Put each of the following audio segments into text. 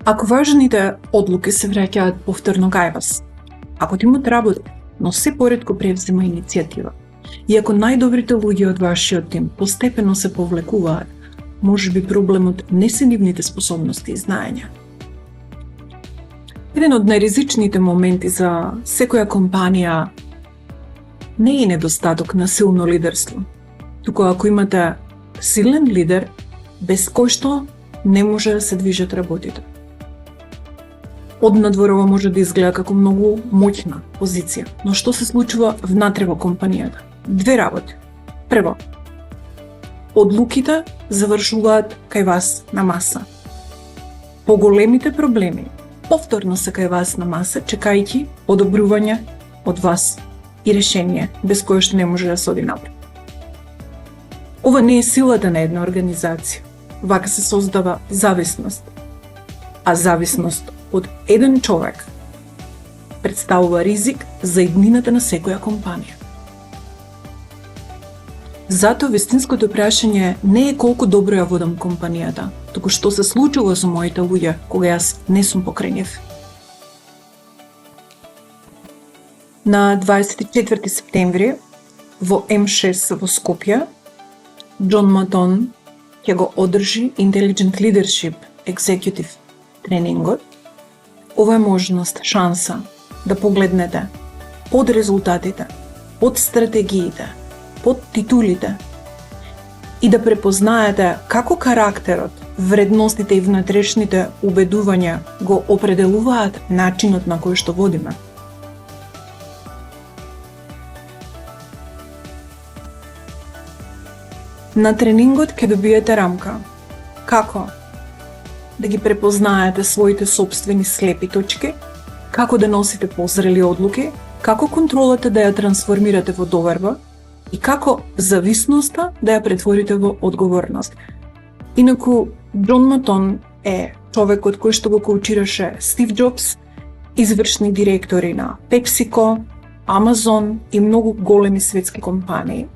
Ако важните одлуки се враќаат повторно кај вас, ако тимот работи, но се поретко превзема иницијатива, и ако најдобрите луѓе од вашиот тим постепено се повлекуваат, можеби проблемот не се нивните способности и знаења. Еден од најризичните моменти за секоја компанија не е недостаток на силно лидерство, туку ако имате силен лидер, без кој што не може да се движат работите. Однадвор ова може да изгледа како многу моќна позиција, но што се случува внатре во компанијата? Две работи. Прво, одлуките завршуваат кај вас на маса. Поголемите проблеми повторно се кај вас на маса, чекајќи одобрување од вас и решение, без кое што не може да се оди напред. Ова не е силата на една организација. Вака се создава зависност. А зависност од еден човек представува ризик за иднината на секоја компанија. Затоа вистинското прашање не е колку добро ја водам компанијата, туку што се случува со моите луѓе кога јас не сум покрај нив. На 24 септември во М6 во Скопје, Џон Матон ќе го одржи Intelligent Leadership Executive тренингот. Ова е можност, шанса да погледнете под резултатите, под стратегиите, под титулите и да препознаете како карактерот, вредностите и внатрешните убедувања го определуваат начинот на кој што водиме. На тренингот ќе добиете рамка како да ги препознаете своите собствени слепи точки, како да носите позрели одлуки, како контролата да ја трансформирате во доверба и како зависноста да ја претворите во одговорност. Инаку, Џон Матон е човекот кој што го коучираше Стив Џобс, извршни директори на PepsiCo, Amazon и многу големи светски компании.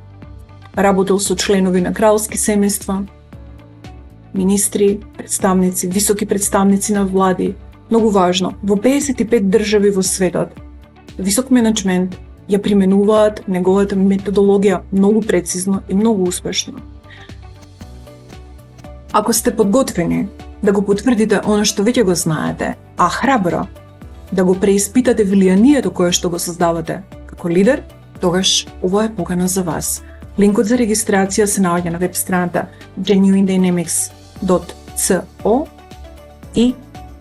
Работел со членови на кралски семејства, министри, представници, високи представници на влади. Многу важно, во 55 држави во светот, висок менеджмент ја применуваат неговата методологија многу прецизно и многу успешно. Ако сте подготвени да го потврдите оно што веќе го знаете, а храбро да го преиспитате влијанието кое што го создавате како лидер, тогаш ова е покана за вас. Линкот за регистрација се наоѓа на веб страната genuinedynamics.co и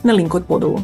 на линкот подолу.